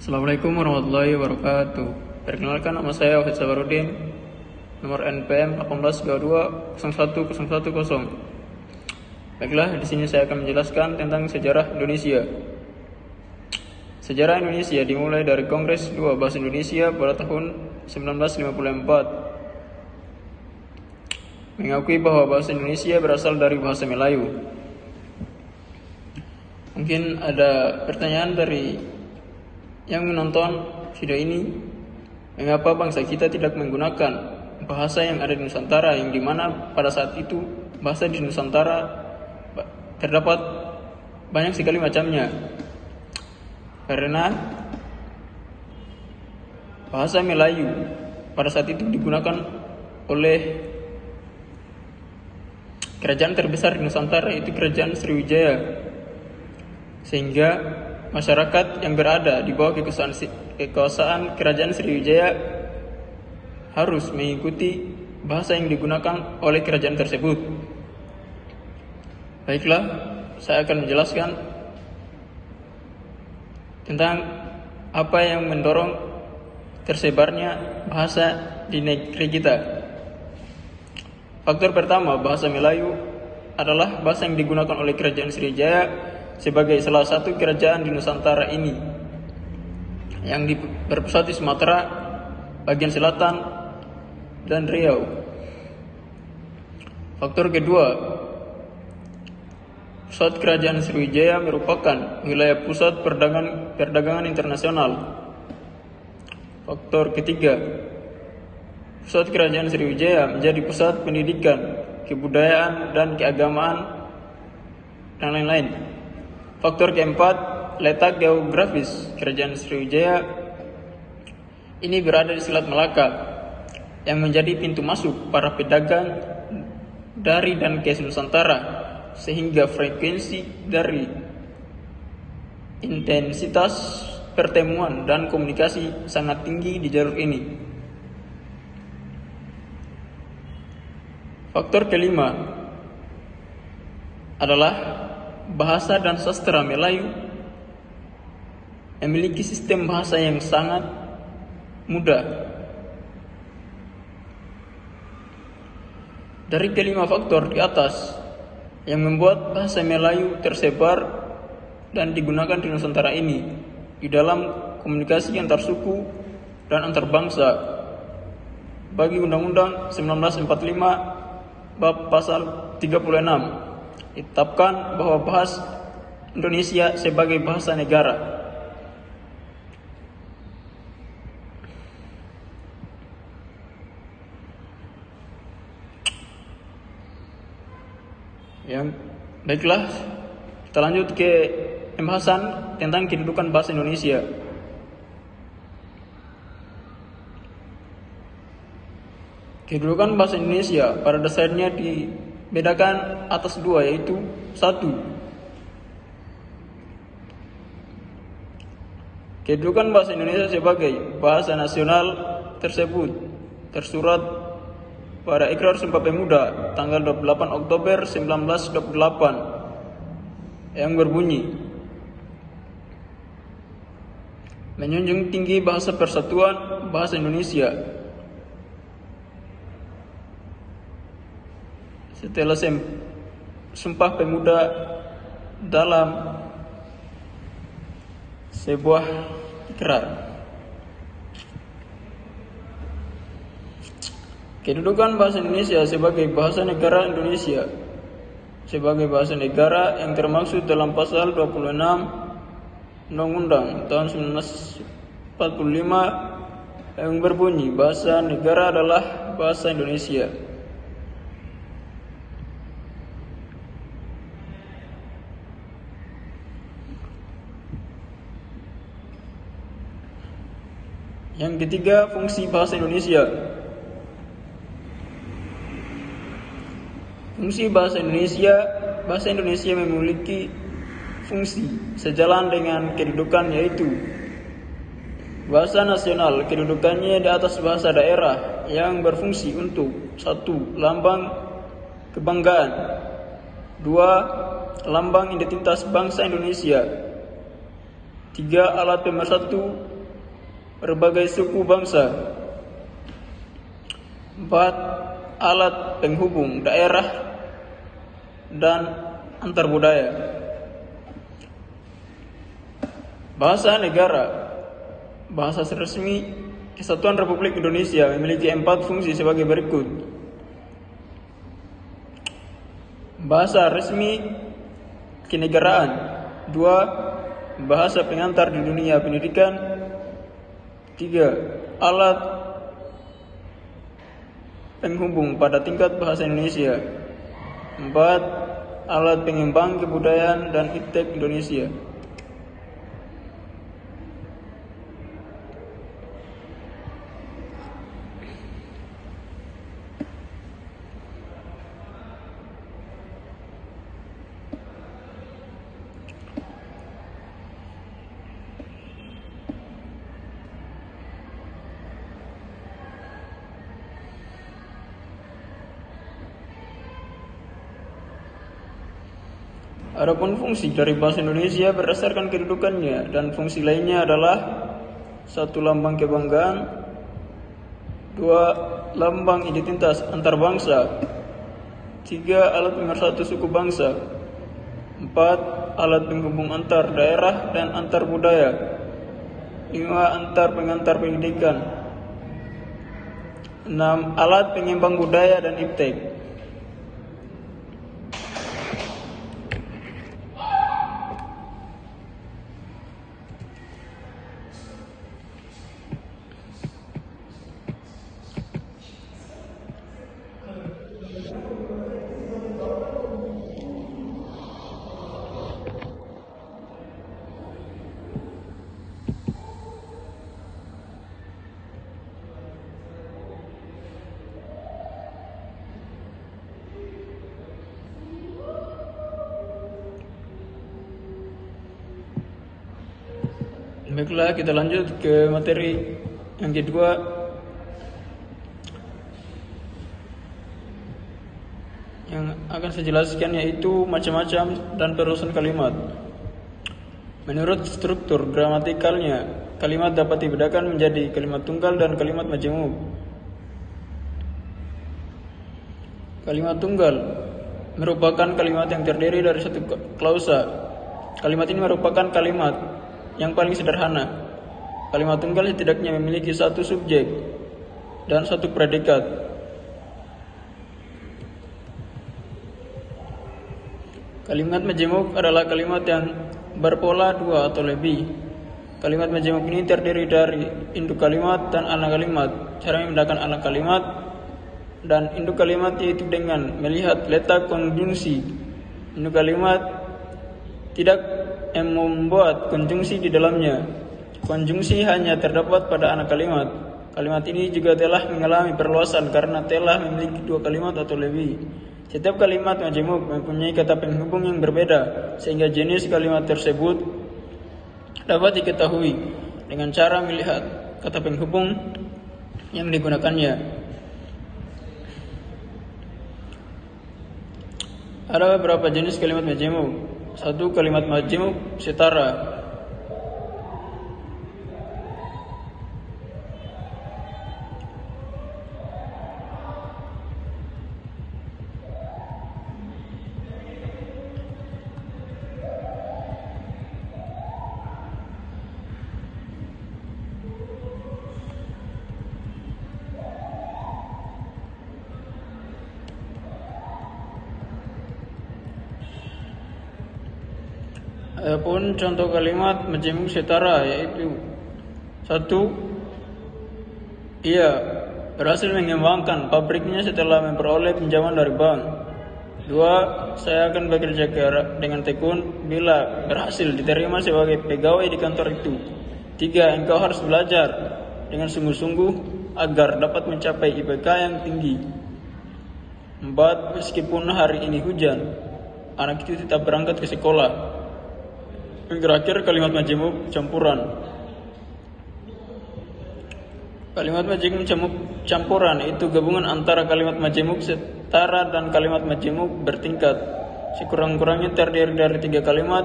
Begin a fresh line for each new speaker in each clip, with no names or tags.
Assalamualaikum warahmatullahi wabarakatuh. Perkenalkan, nama saya Wahid Sabarudin, nomor NPM 18220110. Baiklah, di sini saya akan menjelaskan tentang sejarah Indonesia. Sejarah Indonesia dimulai dari Kongres 2 Bahasa Indonesia pada tahun 1954. Mengakui bahwa bahasa Indonesia berasal dari bahasa Melayu. Mungkin ada pertanyaan dari yang menonton video ini, mengapa bangsa kita tidak menggunakan bahasa yang ada di Nusantara, yang dimana pada saat itu bahasa di Nusantara terdapat banyak sekali macamnya. Karena bahasa Melayu pada saat itu digunakan oleh kerajaan terbesar di Nusantara, yaitu Kerajaan Sriwijaya, sehingga masyarakat yang berada di bawah kekuasaan Kerajaan Sriwijaya harus mengikuti bahasa yang digunakan oleh kerajaan tersebut. Baiklah, saya akan menjelaskan tentang apa yang mendorong tersebarnya bahasa di negeri kita. Faktor pertama, bahasa Melayu adalah bahasa yang digunakan oleh Kerajaan Sriwijaya sebagai salah satu kerajaan di Nusantara ini yang berpusat di Sumatera bagian selatan dan Riau. Faktor kedua, pusat Kerajaan Sriwijaya merupakan wilayah pusat perdagangan internasional. Faktor ketiga, pusat Kerajaan Sriwijaya menjadi pusat pendidikan, kebudayaan, dan keagamaan, dan lain-lain. Faktor keempat, letak geografis Kerajaan Sriwijaya ini berada di Selat Malaka yang menjadi pintu masuk para pedagang dari dan ke Nusantara, sehingga frekuensi dari intensitas pertemuan dan komunikasi sangat tinggi di jalur ini. Faktor kelima adalah bahasa dan sastra Melayu memiliki sistem bahasa yang sangat mudah. Dari kelima faktor di atas yang membuat bahasa Melayu tersebar dan digunakan di Nusantara ini di dalam komunikasi antar suku dan antar bangsa, bagi Undang-Undang 1945 bab pasal 36 ditetapkan bahwa bahasa Indonesia sebagai bahasa negara. Baiklah, kita lanjut ke pembahasan tentang kedudukan bahasa Indonesia. Kedudukan bahasa Indonesia pada dasarnya dibedakan atas dua, yaitu satu, kedudukan bahasa Indonesia sebagai bahasa nasional tersebut tersurat pada Ikrar Sumpah Pemuda tanggal 28 Oktober 1928 yang berbunyi, menjunjung tinggi bahasa persatuan bahasa Indonesia. Setelah Sumpah Pemuda dalam sebuah ikrar. Kedudukan bahasa Indonesia sebagai bahasa negara Indonesia sebagai bahasa negara yang termaksud dalam pasal 26 Undang-Undang tahun 1945 yang berbunyi, bahasa negara adalah bahasa Indonesia. Yang ketiga, fungsi bahasa Indonesia. Fungsi bahasa Indonesia memiliki fungsi sejalan dengan kedudukan, yaitu bahasa nasional. Kedudukannya di atas bahasa daerah yang berfungsi untuk satu, lambang kebanggaan, dua, lambang identitas bangsa Indonesia, 3. Alat pemersatu berbagai suku bangsa. 4. Alat penghubung daerah dan antar budaya. Bahasa negara. Bahasa resmi Kesatuan Republik Indonesia memiliki 4 fungsi sebagai berikut. Bahasa resmi kenegaraan. 2. Bahasa pengantar di dunia pendidikan. 3. Alat penghubung pada tingkat bahasa Indonesia. 4. Alat pengembang kebudayaan dan iptek Indonesia. Adapun fungsi dari bahasa Indonesia berdasarkan kedudukannya dan fungsi lainnya adalah 1. Lambang kebanggaan. 2. Lambang identitas antar bangsa. 3. Alat pemersatu suku bangsa. 4. Alat penghubung antar daerah dan antar budaya. 5. Antar pengantar pendidikan. 6. Alat pengembang budaya dan iptek. Baiklah, kita lanjut ke materi yang kedua. Yang akan saya jelaskan yaitu macam-macam dan perusahaan kalimat. Menurut struktur gramatikalnya, kalimat dapat dibedakan menjadi kalimat tunggal dan kalimat majemuk. Kalimat tunggal merupakan kalimat yang terdiri dari satu klausa. Kalimat ini merupakan kalimat yang paling sederhana. Kalimat tunggal setidaknya memiliki satu subjek dan satu predikat. Kalimat majemuk adalah kalimat yang berpola 2 atau lebih. Kalimat majemuk ini terdiri dari induk kalimat dan anak kalimat. Cara membedakan anak kalimat dan induk kalimat yaitu dengan melihat letak konjungsi. Induk kalimat tidak membuat konjungsi di dalamnya. Konjungsi hanya terdapat pada anak kalimat. Kalimat ini juga telah mengalami perluasan karena telah memiliki 2 kalimat atau lebih. Setiap kalimat majemuk mempunyai kata penghubung yang berbeda, sehingga jenis kalimat tersebut dapat diketahui dengan cara melihat kata penghubung yang digunakannya. Ada beberapa jenis kalimat majemuk. 1. Kalimat majemuk setara. Adapun contoh kalimat majemuk setara yaitu 1. Ia berhasil mengembangkan pabriknya setelah memperoleh pinjaman dari bank. 2. Saya akan bekerja dengan tekun bila berhasil diterima sebagai pegawai di kantor itu. 3. Engkau harus belajar dengan sungguh-sungguh agar dapat mencapai IPK yang tinggi. 4. Meskipun hari ini hujan, anak itu tetap berangkat ke sekolah. Yang terakhir kalimat majemuk campuran. Kalimat majemuk campuran itu gabungan antara kalimat majemuk setara dan kalimat majemuk bertingkat. Sekurang-kurangnya terdiri dari 3 kalimat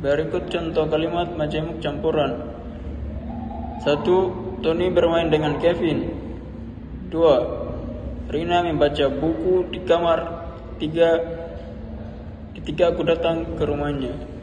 Berikut contoh kalimat majemuk campuran. 1. Tony bermain dengan Kevin. 2. Rina membaca buku di kamar. 3. Ketika aku datang ke rumahnya.